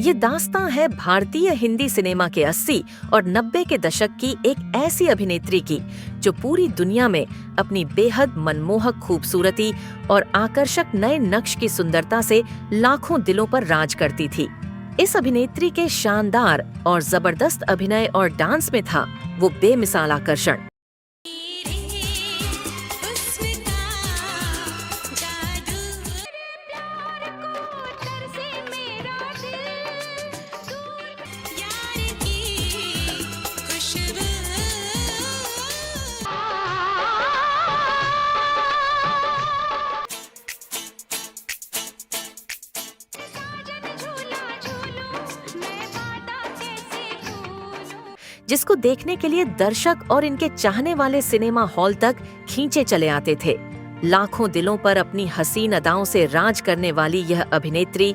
ये दास्तां है भारतीय हिंदी सिनेमा के 80 और 90 के दशक की एक ऐसी अभिनेत्री की जो पूरी दुनिया में अपनी बेहद मनमोहक खूबसूरती और आकर्षक नए नक्श की सुंदरता से लाखों दिलों पर राज करती थी। इस अभिनेत्री के शानदार और जबरदस्त अभिनय और डांस में था वो बेमिसाल आकर्षण। जिसको देखने के लिए दर्शक और इनके चाहने वाले सिनेमा हॉल तक खींचे चले आते थे। लाखों दिलों पर अपनी हसीन अदाओं से राज करने वाली यह अभिनेत्री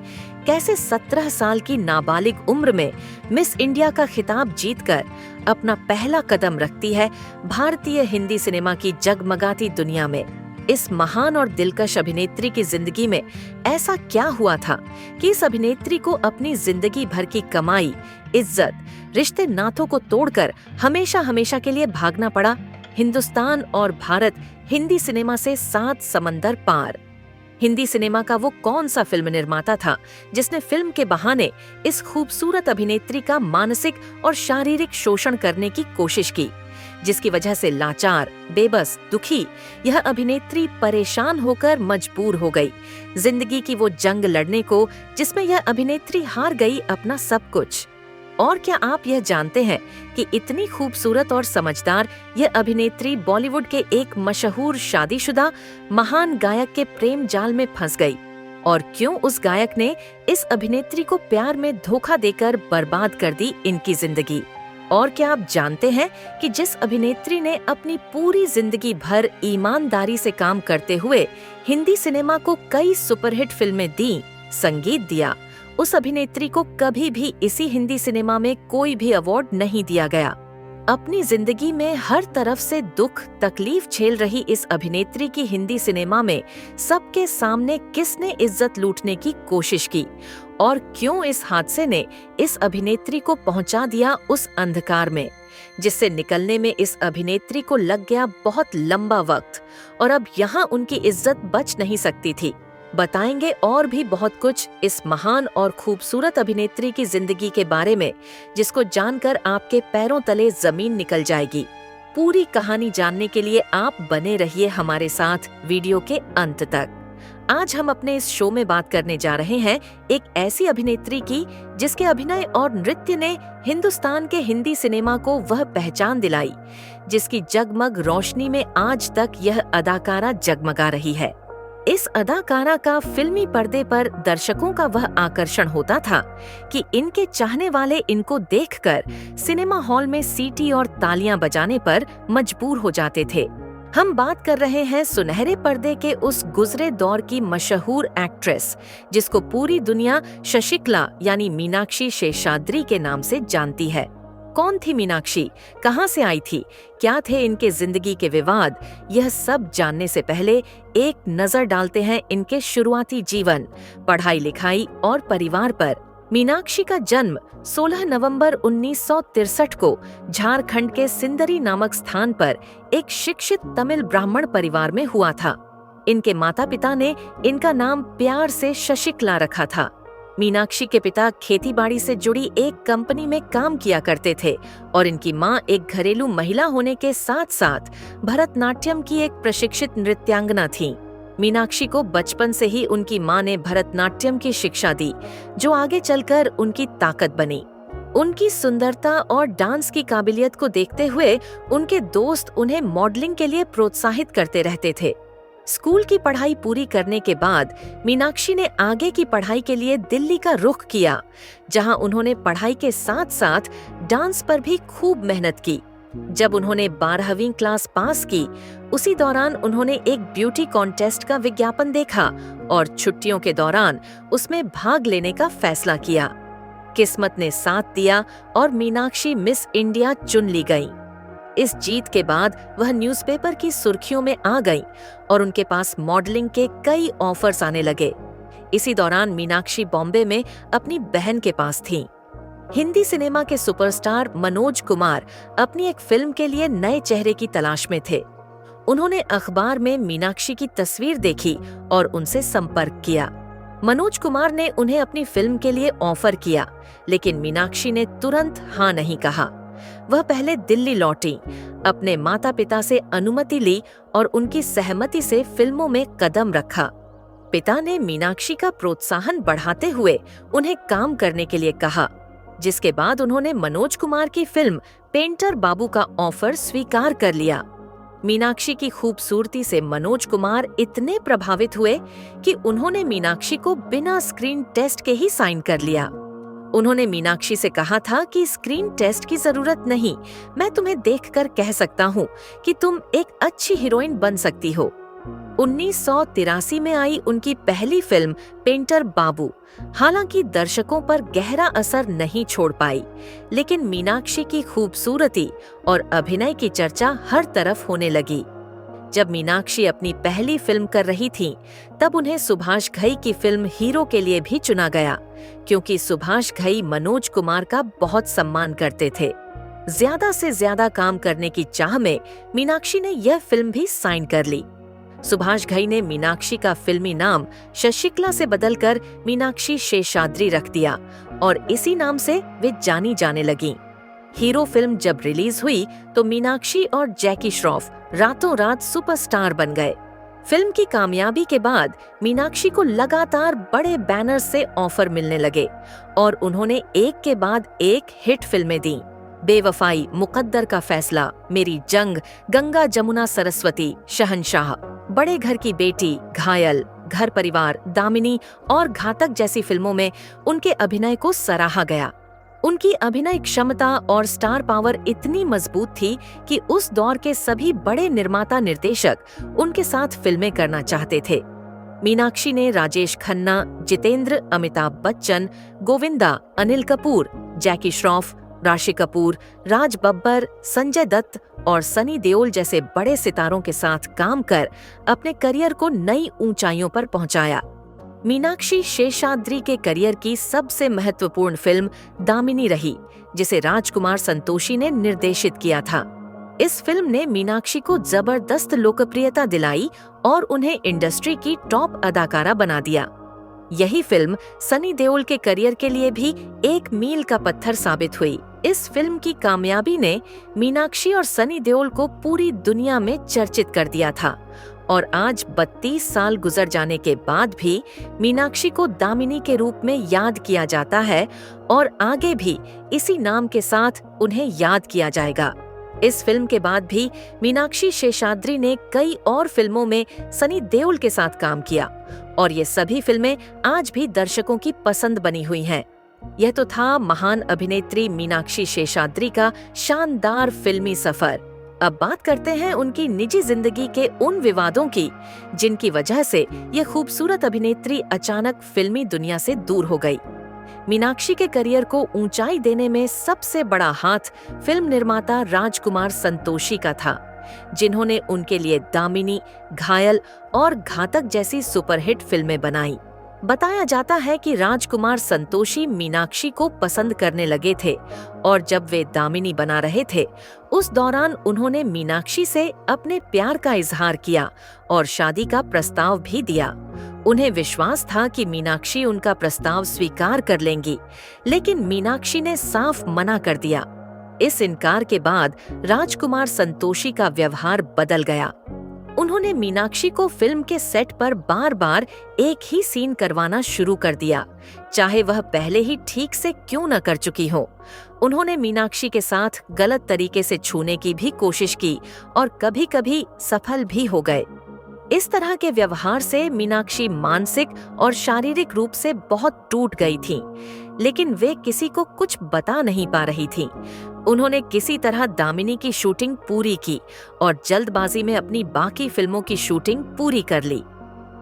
कैसे 17 साल की नाबालिग उम्र में मिस इंडिया का खिताब जीतकर अपना पहला कदम रखती है भारतीय हिंदी सिनेमा की जगमगाती दुनिया में। इस महान और दिलकश अभिनेत्री की जिंदगी में ऐसा क्या हुआ था कि इस अभिनेत्री को अपनी जिंदगी भर की कमाई, इज्जत, रिश्ते नातों को तोड़कर हमेशा हमेशा के लिए भागना पड़ा हिंदुस्तान और भारत हिंदी सिनेमा से 7 समंदर पार। हिंदी सिनेमा का वो कौन सा फिल्म निर्माता था जिसने फिल्म के बहाने इस खूबसूरत अभिनेत्री का मानसिक और शारीरिक शोषण करने की कोशिश की, जिसकी वजह से लाचार, बेबस, दुखी यह अभिनेत्री परेशान होकर मजबूर हो गई जिंदगी की वो जंग लड़ने को जिसमें यह अभिनेत्री हार गई अपना सब कुछ। और क्या आप यह जानते हैं कि इतनी खूबसूरत और समझदार यह अभिनेत्री बॉलीवुड के एक मशहूर शादीशुदा महान गायक के प्रेम जाल में फंस गई, और क्यों उस गायक ने इस अभिनेत्री को प्यार में धोखा देकर बर्बाद कर दी इनकी जिंदगी। और क्या आप जानते हैं कि जिस अभिनेत्री ने अपनी पूरी जिंदगी भर ईमानदारी से काम करते हुए हिंदी सिनेमा को कई सुपरहिट फिल्में दी, संगीत दिया, उस अभिनेत्री को कभी भी इसी हिंदी सिनेमा में कोई भी अवार्ड नहीं दिया गया। अपनी जिंदगी में हर तरफ से दुख तकलीफ झेल रही इस अभिनेत्री की हिंदी सिनेमा में सबके सामने किसने इज्जत लूटने की कोशिश की, और क्यों इस हादसे ने इस अभिनेत्री को पहुंचा दिया उस अंधकार में जिससे निकलने में इस अभिनेत्री को लग गया बहुत लंबा वक्त, और अब यहाँ उनकी इज्जत बच नहीं सकती थी। बताएंगे और भी बहुत कुछ इस महान और खूबसूरत अभिनेत्री की जिंदगी के बारे में जिसको जानकर आपके पैरों तले जमीन निकल जाएगी। पूरी कहानी जानने के लिए आप बने रहिए हमारे साथ वीडियो के अंत तक। आज हम अपने इस शो में बात करने जा रहे हैं एक ऐसी अभिनेत्री की जिसके अभिनय और नृत्य ने हिंदुस्तान के हिंदी सिनेमा को वह पहचान दिलाई जिसकी जगमग रोशनी में आज तक यह अदाकारा जगमगा रही है। इस अदाकारा का फिल्मी पर्दे पर दर्शकों का वह आकर्षण होता था कि इनके चाहने वाले इनको देखकर सिनेमा हॉल में सीटी और तालियां बजाने पर मजबूर हो जाते थे। हम बात कर रहे हैं सुनहरे पर्दे के उस गुजरे दौर की मशहूर एक्ट्रेस जिसको पूरी दुनिया शशिकला यानी मीनाक्षी शेषाद्री के नाम से जानती है। कौन थी मीनाक्षी, कहां से आई थी, क्या थे इनके जिंदगी के विवाद, यह सब जानने से पहले एक नजर डालते हैं इनके शुरुआती जीवन, पढ़ाई लिखाई और परिवार पर। मीनाक्षी का जन्म 16 नवंबर 1963 को झारखंड के सिंदरी नामक स्थान पर एक शिक्षित तमिल ब्राह्मण परिवार में हुआ था। इनके माता पिता ने इनका नाम प्यार से शशिकला रखा था। मीनाक्षी के पिता खेतीबाड़ी से जुड़ी एक कंपनी में काम किया करते थे और इनकी मां एक घरेलू महिला होने के साथ साथ भरतनाट्यम की एक प्रशिक्षित नृत्यांगना थी। मीनाक्षी को बचपन से ही उनकी मां ने भरतनाट्यम की शिक्षा दी जो आगे चलकर उनकी ताकत बनी। उनकी सुंदरता और डांस की काबिलियत को देखते हुए उनके दोस्त उन्हें मॉडलिंग के लिए प्रोत्साहित करते रहते थे। स्कूल की पढ़ाई पूरी करने के बाद मीनाक्षी ने आगे की पढ़ाई के लिए दिल्ली का रुख किया, जहां उन्होंने पढ़ाई के साथ साथ डांस पर भी खूब मेहनत की। जब उन्होंने 12वीं क्लास पास की, उसी दौरान उन्होंने एक ब्यूटी कॉन्टेस्ट का विज्ञापन देखा और छुट्टियों के दौरान उसमें भाग लेने का फैसला किया। किस्मत ने साथ दिया और मीनाक्षी मिस इंडिया चुन ली गईं। इस जीत के बाद वह न्यूज़पेपर की सुर्खियों में आ गईं और उनके पास मॉडलिंग के कई ऑफर्स आने लगे। इसी दौरान मीनाक्षी बॉम्बे में अपनी बहन के पास थीं। हिंदी सिनेमा के सुपरस्टार मनोज कुमार अपनी एक फिल्म के लिए नए चेहरे की तलाश में थे। उन्होंने अखबार में मीनाक्षी की तस्वीर देखी और उनसे संपर्क किया। मनोज कुमार ने उन्हें अपनी फिल्म के लिए ऑफर किया, लेकिन मीनाक्षी ने तुरंत हाँ नहीं कहा। वह पहले दिल्ली लौटी, अपने माता पिता से अनुमति ली और उनकी सहमति से फिल्मों में कदम रखा। पिता ने मीनाक्षी का प्रोत्साहन बढ़ाते हुए उन्हें काम करने के लिए कहा, जिसके बाद उन्होंने मनोज कुमार की फिल्म पेंटर बाबू का ऑफर स्वीकार कर लिया। मीनाक्षी की खूबसूरती से मनोज कुमार इतने प्रभावित हुए कि उन्होंने मीनाक्षी को बिना स्क्रीन टेस्ट के ही साइन कर लिया। उन्होंने मीनाक्षी से कहा था कि स्क्रीन टेस्ट की जरूरत नहीं, मैं तुम्हें देखकर कह सकता हूँ कि तुम एक अच्छी हीरोइन बन सकती हो। 1983 में आई उनकी पहली फिल्म पेंटर बाबू हालांकि दर्शकों पर गहरा असर नहीं छोड़ पाई, लेकिन मीनाक्षी की खूबसूरती और अभिनय की चर्चा हर तरफ होने लगी। जब मीनाक्षी अपनी पहली फिल्म कर रही थीं, तब उन्हें सुभाष घई की फिल्म हीरो के लिए भी चुना गया, क्योंकि सुभाष घई मनोज कुमार का बहुत सम्मान करते थे। ज्यादा से ज्यादा काम करने की चाह में मीनाक्षी ने यह फिल्म भी साइन कर ली। सुभाष घई ने मीनाक्षी का फिल्मी नाम शशिकला से बदलकर मीनाक्षी शेषाद्री रख दिया और इसी नाम से वे जानी जाने लगीं। हीरो फिल्म जब रिलीज हुई तो मीनाक्षी और जैकी श्रॉफ रातों रात सुपरस्टार बन गए। फिल्म की कामयाबी के बाद मीनाक्षी को लगातार बड़े बैनर से ऑफर मिलने लगे और उन्होंने एक के बाद एक हिट फिल्में दी। बेवफाई, मुकद्दर का फैसला, मेरी जंग, गंगा जमुना सरस्वती, शहंशाह, बड़े घर की बेटी, घायल, घर परिवार, दामिनी और घातक जैसी फिल्मों में उनके अभिनय को सराहा गया। उनकी अभिनय क्षमता और स्टार पावर इतनी मजबूत थी कि उस दौर के सभी बड़े निर्माता निर्देशक उनके साथ फिल्में करना चाहते थे। मीनाक्षी ने राजेश खन्ना, जितेंद्र, अमिताभ बच्चन, गोविंदा, अनिल कपूर, जैकी श्रॉफ, राशि कपूर, राज बब्बर, संजय दत्त और सनी देओल जैसे बड़े सितारों के साथ काम कर अपने करियर को नई ऊंचाइयों पर पहुंचाया। मीनाक्षी शेषाद्री के करियर की सबसे महत्वपूर्ण फिल्म दामिनी रही, जिसे राजकुमार संतोषी ने निर्देशित किया था। इस फिल्म ने मीनाक्षी को जबरदस्त लोकप्रियता दिलाई और उन्हें इंडस्ट्री की टॉप अदाकारा बना दिया। यही फिल्म सनी देओल के करियर के लिए भी एक मील का पत्थर साबित हुई। इस फिल्म की कामयाबी ने मीनाक्षी और सनी देओल को पूरी दुनिया में चर्चित कर दिया था और आज 32 साल गुजर जाने के बाद भी मीनाक्षी को दामिनी के रूप में याद किया जाता है और आगे भी इसी नाम के साथ उन्हें याद किया जाएगा। इस फिल्म के बाद भी मीनाक्षी शेषाद्री ने कई और फिल्मों में सनी देओल के साथ काम किया और ये सभी फिल्में आज भी दर्शकों की पसंद बनी हुई हैं। यह तो था महान अभिनेत्री मीनाक्षी शेषाद्री का शानदार फिल्मी सफर। अब बात करते हैं उनकी निजी जिंदगी के उन विवादों की, जिनकी वजह से यह खूबसूरत अभिनेत्री अचानक फिल्मी दुनिया से दूर हो गई। मीनाक्षी के करियर को ऊंचाई देने में सबसे बड़ा हाथ फिल्म निर्माता राजकुमार संतोषी का था, जिन्होंने उनके लिए दामिनी, घायल और घातक जैसी सुपरहिट फिल्में बनाई। बताया जाता है कि राजकुमार संतोषी मीनाक्षी को पसंद करने लगे थे और जब वे दामिनी बना रहे थे, उस दौरान उन्होंने मीनाक्षी से अपने प्यार का इजहार किया और शादी का प्रस्ताव भी दिया। उन्हें विश्वास था कि मीनाक्षी उनका प्रस्ताव स्वीकार कर लेंगी, लेकिन मीनाक्षी ने साफ मना कर दिया। इस इनकार के बाद राजकुमार संतोषी का व्यवहार बदल गया। उन्होंने मीनाक्षी को फिल्म के सेट पर बार बार एक ही सीन करवाना शुरू कर दिया, चाहे वह पहले ही ठीक से क्यों न कर चुकी हो। उन्होंने मीनाक्षी के साथ गलत तरीके से छूने की भी कोशिश की और कभी-कभी सफल भी हो गए। इस तरह के व्यवहार से मीनाक्षी मानसिक और शारीरिक रूप से बहुत टूट गई थीं, लेकिन वे किसी को कुछ बता नहीं पा रही थीं। उन्होंने किसी तरह दामिनी की शूटिंग पूरी की और जल्दबाजी में अपनी बाकी फिल्मों की शूटिंग पूरी कर ली।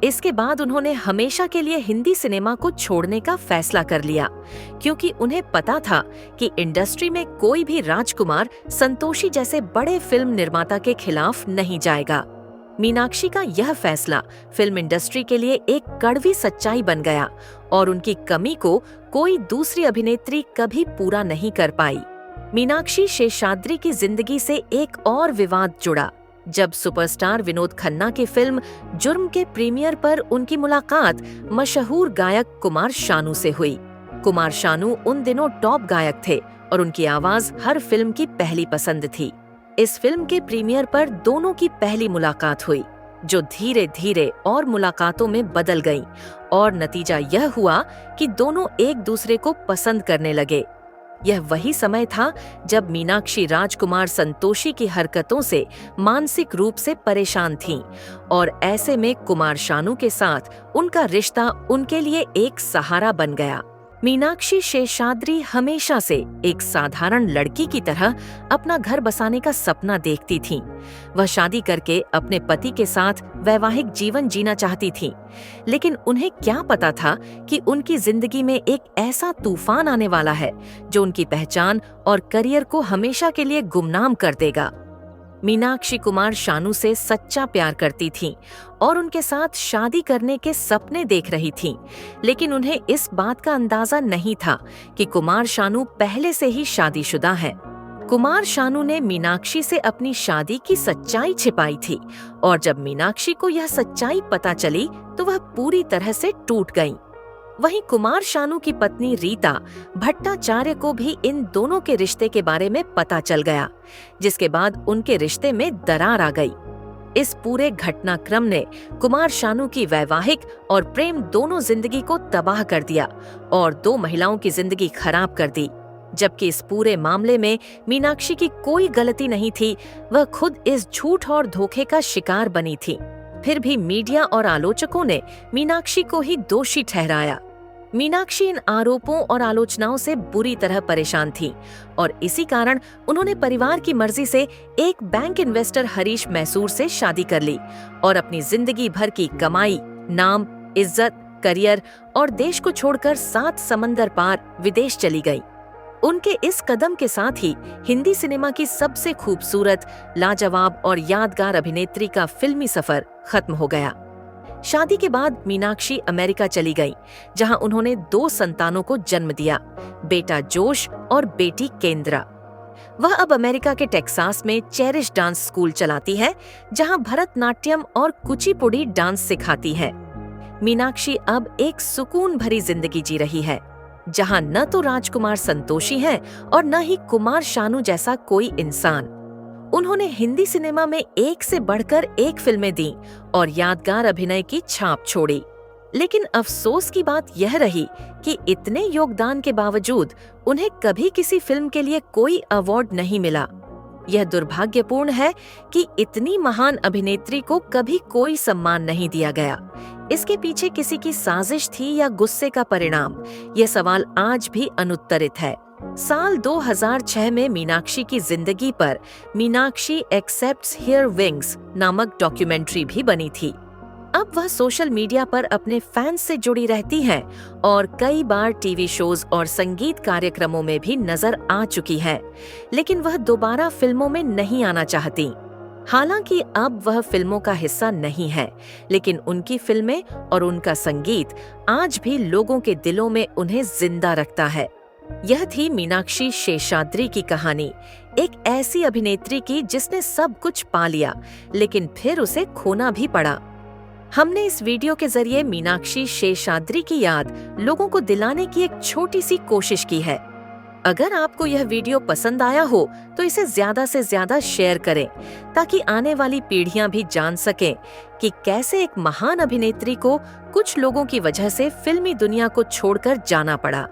इसके बाद उन्होंने हमेशा के लिए हिंदी सिनेमा को छोड़ने का फैसला कर लिया, क्योंकि उन्हें पता था कि इंडस्ट्री में कोई भी राजकुमार संतोषी जैसे बड़े फिल्म निर्माता के खिलाफ नहीं जाएगा। मीनाक्षी का यह फैसला फिल्म इंडस्ट्री के लिए एक कड़वी सच्चाई बन गया और उनकी कमी को कोई दूसरी अभिनेत्री कभी पूरा नहीं कर पाई। मीनाक्षी शेषाद्री की जिंदगी से एक और विवाद जुड़ा जब सुपरस्टार विनोद खन्ना की फिल्म जुर्म के प्रीमियर पर उनकी मुलाकात मशहूर गायक कुमार शानू से हुई। कुमार शानू उन दिनों टॉप गायक थे और उनकी आवाज हर फिल्म की पहली पसंद थी। इस फिल्म के प्रीमियर पर दोनों की पहली मुलाकात हुई, जो धीरे धीरे और मुलाकातों में बदल गई और नतीजा यह हुआ कि दोनों एक दूसरे को पसंद करने लगे। यह वही समय था जब मीनाक्षी राजकुमार संतोषी की हरकतों से मानसिक रूप से परेशान थीं और ऐसे में कुमार शानू के साथ उनका रिश्ता उनके लिए एक सहारा बन गया। मीनाक्षी शेषाद्री हमेशा से एक साधारण लड़की की तरह अपना घर बसाने का सपना देखती थीं। वह शादी करके अपने पति के साथ वैवाहिक जीवन जीना चाहती थीं, लेकिन उन्हें क्या पता था कि उनकी जिंदगी में एक ऐसा तूफान आने वाला है जो उनकी पहचान और करियर को हमेशा के लिए गुमनाम कर देगा। मीनाक्षी कुमार शानू से सच्चा प्यार करती थीं और उनके साथ शादी करने के सपने देख रही थीं, लेकिन उन्हें इस बात का अंदाजा नहीं था कि कुमार शानू पहले से ही शादीशुदा हैं। कुमार शानू ने मीनाक्षी से अपनी शादी की सच्चाई छिपाई थी और जब मीनाक्षी को यह सच्चाई पता चली तो वह पूरी तरह से टूट गईं। वहीं कुमार शानू की पत्नी रीता भट्टाचार्य को भी इन दोनों के रिश्ते के बारे में पता चल गया, जिसके बाद उनके रिश्ते में दरार आ गई। इस पूरे घटनाक्रम ने कुमार शानू की वैवाहिक और प्रेम दोनों जिंदगी को तबाह कर दिया और दो महिलाओं की जिंदगी खराब कर दी। जबकि इस पूरे मामले में मीनाक्षी की कोई गलती नहीं थी, वह खुद इस झूठ और धोखे का शिकार बनी थी। फिर भी मीडिया और आलोचकों ने मीनाक्षी को ही दोषी ठहराया। मीनाक्षी इन आरोपों और आलोचनाओं से बुरी तरह परेशान थी और इसी कारण उन्होंने परिवार की मर्जी से एक बैंक इन्वेस्टर हरीश मैसूर से शादी कर ली और अपनी जिंदगी भर की कमाई, नाम, इज्जत, करियर और देश को छोड़कर 7 समंदर पार विदेश चली गई। उनके इस कदम के साथ ही हिंदी सिनेमा की सबसे खूबसूरत, लाजवाब और यादगार अभिनेत्री का फिल्मी सफर खत्म हो गया। शादी के बाद मीनाक्षी अमेरिका चली गई, जहां उन्होंने 2 संतानों को जन्म दिया, बेटा जोश और बेटी केंद्रा। वह अब अमेरिका के टेक्सास में चेरिश डांस स्कूल चलाती है, जहां भरतनाट्यम और कुचिपुड़ी डांस सिखाती है। मीनाक्षी अब एक सुकून भरी जिंदगी जी रही है, जहां न तो राजकुमार संतोषी हैं और न ही कुमार शानू जैसा कोई इंसान। उन्होंने हिंदी सिनेमा में एक से बढ़कर एक फिल्में दी और यादगार अभिनय की छाप छोड़ी। लेकिन अफसोस की बात यह रही कि इतने योगदान के बावजूद उन्हें कभी किसी फिल्म के लिए कोई अवार्ड नहीं मिला। यह दुर्भाग्यपूर्ण है कि इतनी महान अभिनेत्री को कभी कोई सम्मान नहीं दिया गया। इसके पीछे किसी की साजिश थी या गुस्से का परिणाम? यह सवाल आज भी अनुत्तरित है। साल 2006 में मीनाक्षी की जिंदगी पर मीनाक्षी एक्सेप्ट्स हियर विंग्स नामक डॉक्यूमेंट्री भी बनी थी। अब वह सोशल मीडिया पर अपने फैंस से जुड़ी रहती हैं और कई बार टीवी शोज और संगीत कार्यक्रमों में भी नजर आ चुकी हैं, लेकिन वह दोबारा फिल्मों में नहीं आना चाहती। हालांकि अब वह फिल्मों का हिस्सा नहीं है, लेकिन उनकी फिल्में और उनका संगीत आज भी लोगों के दिलों में उन्हें जिंदा रखता है। यह थी मीनाक्षी शेषाद्री की कहानी, एक ऐसी अभिनेत्री की जिसने सब कुछ पा लिया, लेकिन फिर उसे खोना भी पड़ा। हमने इस वीडियो के जरिए मीनाक्षी शेषाद्री की याद लोगों को दिलाने की एक छोटी सी कोशिश की है। अगर आपको यह वीडियो पसंद आया हो तो इसे ज्यादा से ज्यादा शेयर करें, ताकि आने वाली पीढ़ियां भी जान सकें कि कैसे एक महान अभिनेत्री को कुछ लोगों की वजह से फिल्मी दुनिया को छोड़कर जाना पड़ा।